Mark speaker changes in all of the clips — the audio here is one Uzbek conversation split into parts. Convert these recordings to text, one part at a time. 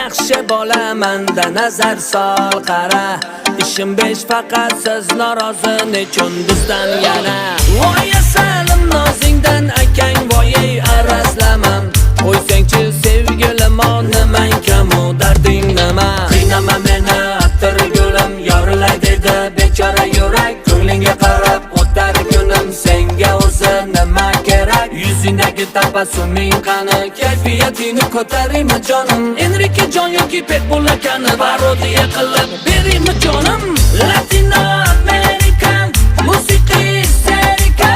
Speaker 1: yaxshi bo'lamanda nazar sol qara. İşim besh faqat siz norozi nechun bizdan yana. Voy salim nozingdan akang voy arazlamam. Qo'ysangchi sevgilim nimang kamu darding nima? Qiynama meni attirgulim yorilay dedi bechora yurak. Ko'nglingga qarab o'tar kunim senga o'zi nima kerak? Yuzingdagi tabassuming qani? Kayfiyatingni ko'taraymi jonim? Enrique Jon yoki Pitbull akani parodiya qilib beraymi jonim? Latino American musiqa histerika,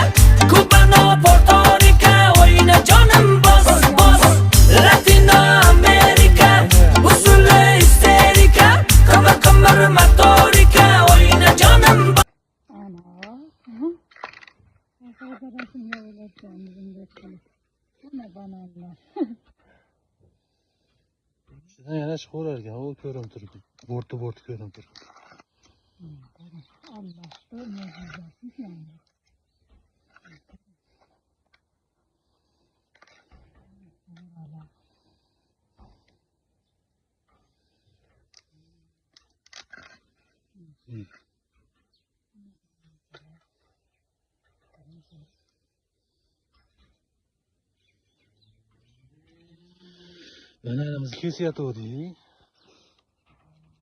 Speaker 1: Cubano Puerto Rico o'yna jonim bos bos. Latino America usuli histerika, qimir motorika o'yna jonim bos.
Speaker 2: Sizden yana çıkıyorlarken o körüm turdu. Bortu körüm turdu.
Speaker 3: Allah ölmeyecekmiş yani.
Speaker 2: Ben aramızı kesiyatı o değil.